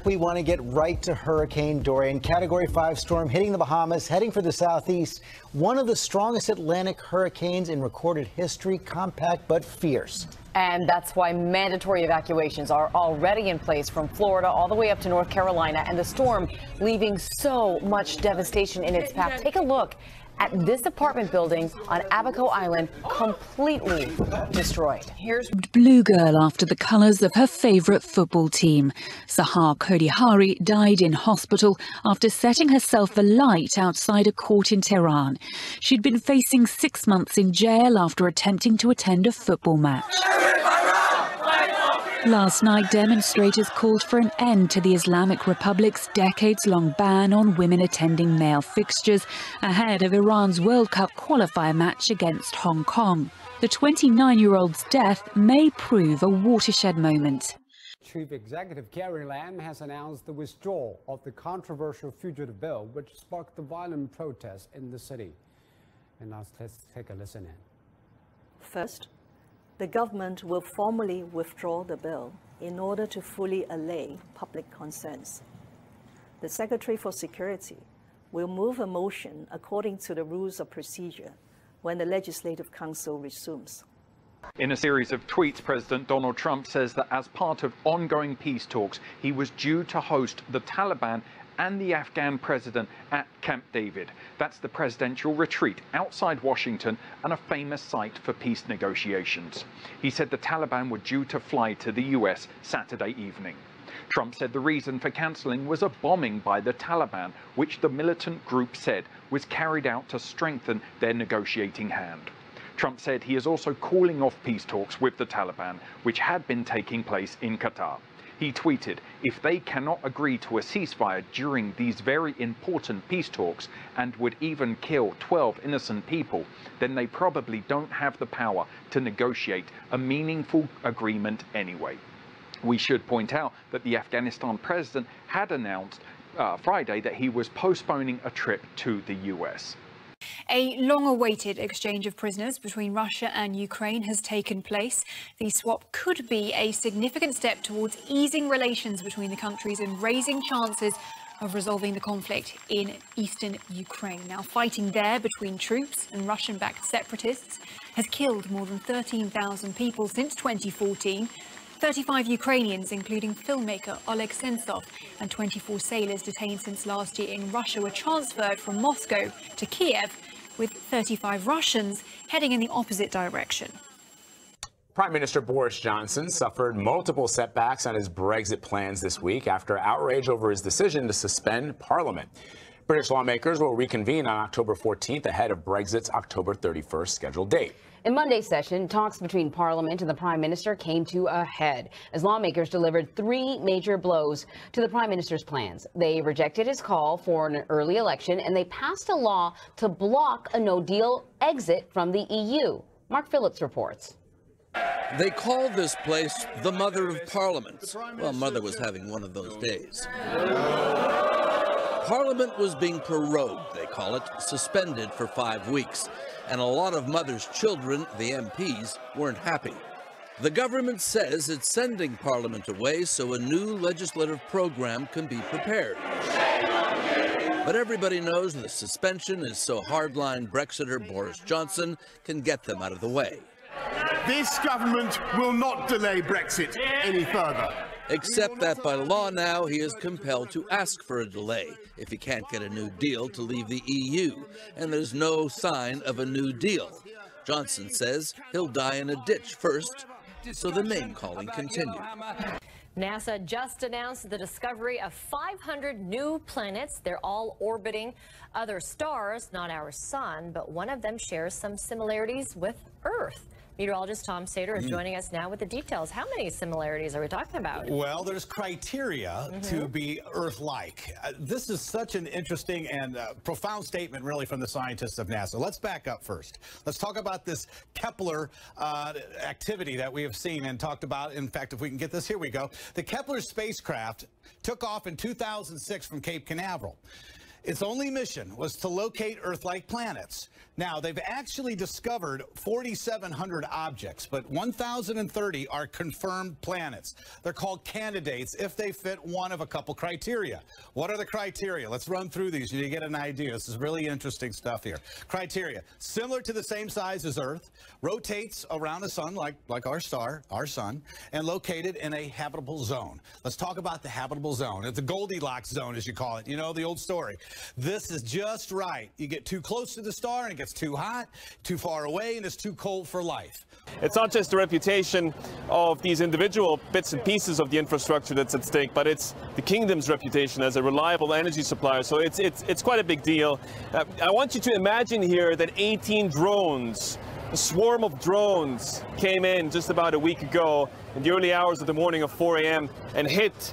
We want to get right to Hurricane Dorian. Category 5 storm hitting the Bahamas, heading for the southeast. One of the strongest Atlantic hurricanes in recorded history, compact but fierce. And that's why mandatory evacuations are already in place from Florida all the way up to North Carolina. And the storm leaving so much devastation in its path. Take a look at this apartment building on Abaco Island, completely destroyed. Here's Blue girl after the colours of her favourite football team. Sahar Kodihari died in hospital after setting herself alight outside a court in Tehran. She'd been facing 6 months in jail after attempting to attend a football match. Last night, demonstrators called for an end to the Islamic Republic's decades-long ban on women attending male fixtures ahead of Iran's World Cup qualifier match against Hong Kong. The 29-year-old's death may prove a watershed moment. Chief Executive Carrie Lam has announced the withdrawal of the controversial fugitive bill, which sparked the violent protests in the city. And now let's take a listen in. First, the government will formally withdraw the bill in order to fully allay public concerns. The Secretary for Security will move a motion according to the rules of procedure when the Legislative Council resumes. In a series of tweets, President Donald Trump says that as part of ongoing peace talks, he was due to host the Taliban and the Afghan president at Camp David. That's the presidential retreat outside Washington and a famous site for peace negotiations. He said the Taliban were due to fly to the US Saturday evening. Trump said the reason for cancelling was a bombing by the Taliban, which the militant group said was carried out to strengthen their negotiating hand. Trump said he is also calling off peace talks with the Taliban, which had been taking place in Qatar. He tweeted, if they cannot agree to a ceasefire during these very important peace talks and would even kill 12 innocent people, then they probably don't have the power to negotiate a meaningful agreement anyway. We should point out that the Afghanistan president had announced Friday that he was postponing a trip to the US. A long-awaited exchange of prisoners between Russia and Ukraine has taken place. The swap could be a significant step towards easing relations between the countries and raising chances of resolving the conflict in eastern Ukraine. Now, fighting there between troops and Russian-backed separatists has killed more than 13,000 people since 2014. 35 Ukrainians, including filmmaker Oleg Sentsov, and 24 sailors detained since last year in Russia were transferred from Moscow to Kiev, with 35 Russians heading in the opposite direction. Prime Minister Boris Johnson suffered multiple setbacks on his Brexit plans this week after outrage over his decision to suspend Parliament. British lawmakers will reconvene on October 14th ahead of Brexit's October 31st scheduled date. In Monday's session, talks between Parliament and the Prime Minister came to a head as lawmakers delivered 3 major blows to the Prime Minister's plans. They rejected his call for an early election, and they passed a law to block a no-deal exit from the EU. Mark Phillips reports. They call this place the Mother of Parliaments. Well, Mother was having one of those days. Parliament was being prorogued, they call it, suspended for 5 weeks. And a lot of Mother's children, the MPs, weren't happy. The government says it's sending Parliament away so a new legislative program can be prepared. But everybody knows the suspension is so hardline Brexiter Boris Johnson can get them out of the way. This government will not delay Brexit any further. Except that by law now he is compelled to ask for a delay if he can't get a new deal to leave the EU. And there's no sign of a new deal. Johnson says he'll die in a ditch first, so the name-calling continued. NASA just announced the discovery of 500 new planets. They're all orbiting other stars, not our sun, but one of them shares some similarities with Earth. Meteorologist Tom Sater is joining us now with the details. How many similarities are we talking about? Well, there's criteria to be Earth-like. This is such an interesting and profound statement, really, from the scientists of NASA. Let's back up first. Let's talk about this Kepler activity that we have seen and talked about. In fact, if we can get this, here we go. The Kepler spacecraft took off in 2006 from Cape Canaveral. Its only mission was to locate Earth-like planets. Now, they've actually discovered 4,700 objects, but 1,030 are confirmed planets. They're called candidates if they fit one of a couple criteria. What are the criteria? Let's run through these so you get an idea. This is really interesting stuff here. Criteria: similar to the same size as Earth, rotates around a sun like our star, our sun, and located in a habitable zone. Let's talk about the habitable zone. It's the Goldilocks zone, as you call it. You know the old story. This is just right. You get too close to the star and it gets too hot, too far away, and it's too cold for life. It's not just the reputation of these individual bits and pieces of the infrastructure that's at stake, but it's the kingdom's reputation as a reliable energy supplier. So it's quite a big deal. I want you to imagine here that 18 drones, a swarm of drones, came in just about a week ago in the early hours of the morning of 4 a.m. and hit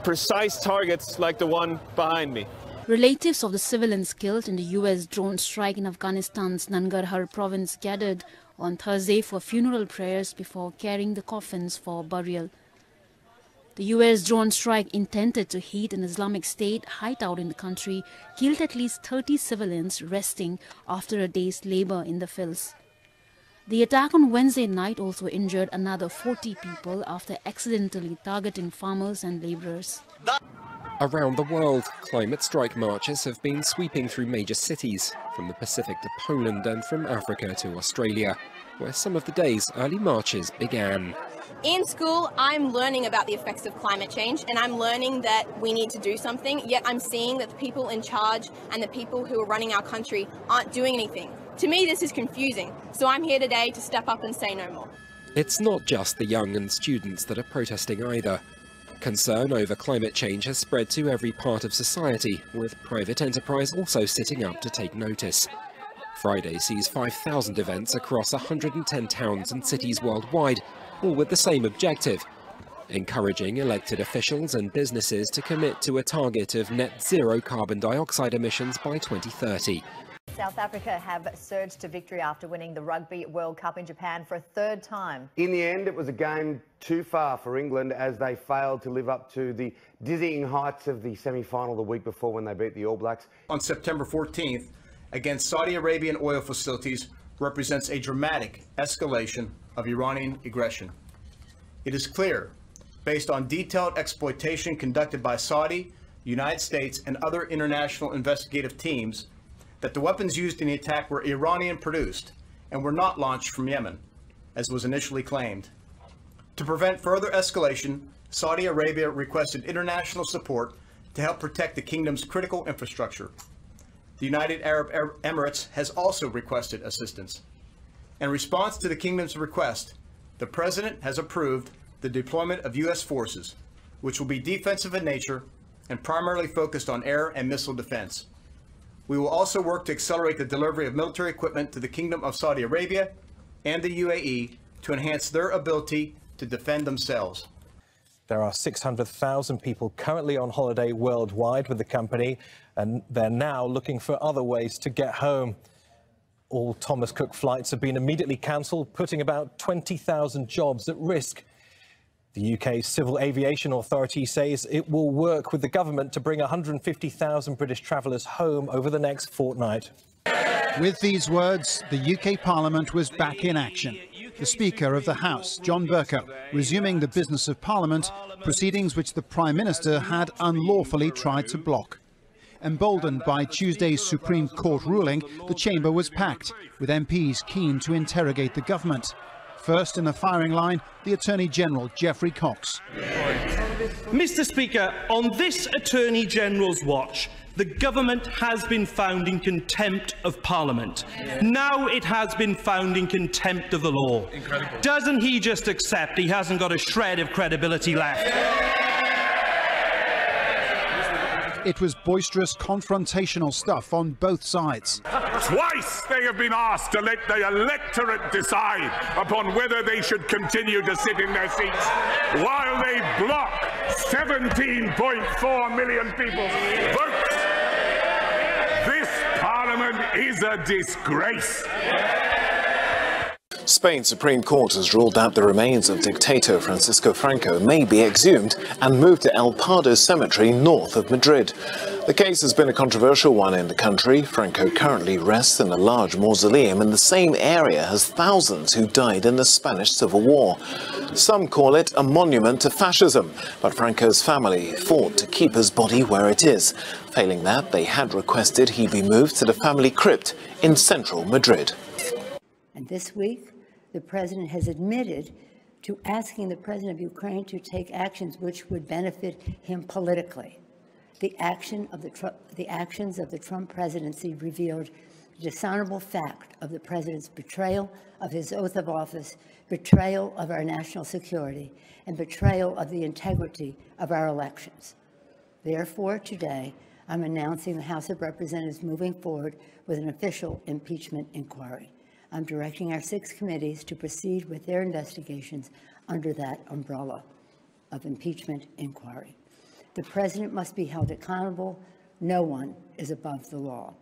precise targets like the one behind me. Relatives of the civilians killed in the U.S. drone strike in Afghanistan's Nangarhar province gathered on Thursday for funeral prayers before carrying the coffins for burial. The U.S. drone strike intended to hit an Islamic State hideout in the country killed at least 30 civilians resting after a day's labor in the fields. The attack on Wednesday night also injured another 40 people after accidentally targeting farmers and laborers. Around the world, climate strike marches have been sweeping through major cities, from the Pacific to Poland and from Africa to Australia, where some of the day's early marches began. In school, I'm learning about the effects of climate change, and I'm learning that we need to do something, yet I'm seeing that the people in charge and the people who are running our country aren't doing anything. To me, this is confusing, so I'm here today to step up and say no more. It's not just the young and students that are protesting either. Concern over climate change has spread to every part of society, with private enterprise also sitting up to take notice. Friday sees 5,000 events across 110 towns and cities worldwide, all with the same objective: encouraging elected officials and businesses to commit to a target of net zero carbon dioxide emissions by 2030. South Africa have surged to victory after winning the Rugby World Cup in Japan for a third time. In the end, it was a game too far for England as they failed to live up to the dizzying heights of the semi-final the week before when they beat the All Blacks. On September 14th, against Saudi Arabian oil facilities represents a dramatic escalation of Iranian aggression. It is clear, based on detailed exploitation conducted by Saudi, United States, and other international investigative teams, that the weapons used in the attack were Iranian-produced and were not launched from Yemen, as was initially claimed. To prevent further escalation, Saudi Arabia requested international support to help protect the kingdom's critical infrastructure. The United Arab Emirates has also requested assistance. In response to the kingdom's request, the President has approved the deployment of U.S. forces, which will be defensive in nature and primarily focused on air and missile defense. We will also work to accelerate the delivery of military equipment to the Kingdom of Saudi Arabia and the UAE to enhance their ability to defend themselves. There are 600,000 people currently on holiday worldwide with the company, and they're now looking for other ways to get home. All Thomas Cook flights have been immediately cancelled, putting about 20,000 jobs at risk. The UK's Civil Aviation Authority says it will work with the government to bring 150,000 British travellers home over the next fortnight. With these words, the UK Parliament was back in action. The Speaker of the House, John Bercow, resuming the business of Parliament, proceedings which the Prime Minister had unlawfully tried to block. Emboldened by Tuesday's Supreme Court ruling, the chamber was packed, with MPs keen to interrogate the government. First in the firing line, the Attorney General, Geoffrey Cox. Mr. Speaker, on this Attorney General's watch, the government has been found in contempt of Parliament. Now it has been found in contempt of the law. Incredible. Doesn't he just accept he hasn't got a shred of credibility left? It was boisterous, confrontational stuff on both sides. Twice they have been asked to let the electorate decide upon whether they should continue to sit in their seats, while they block 17.4 million people's votes. This Parliament is a disgrace. Spain's Supreme Court has ruled that the remains of dictator Francisco Franco may be exhumed and moved to El Pardo Cemetery north of Madrid. The case has been a controversial one in the country. Franco currently rests in a large mausoleum in the same area as thousands who died in the Spanish Civil War. Some call it a monument to fascism, but Franco's family fought to keep his body where it is. Failing that, they had requested he be moved to the family crypt in central Madrid. And this week, the president has admitted to asking the president of Ukraine to take actions which would benefit him politically. The actions of the Trump presidency revealed the dishonorable fact of the president's betrayal of his oath of office, betrayal of our national security, and betrayal of the integrity of our elections. Therefore, today, I'm announcing the House of Representatives moving forward with an official impeachment inquiry. I'm directing our 6 committees to proceed with their investigations under that umbrella of impeachment inquiry. The president must be held accountable. No one is above the law.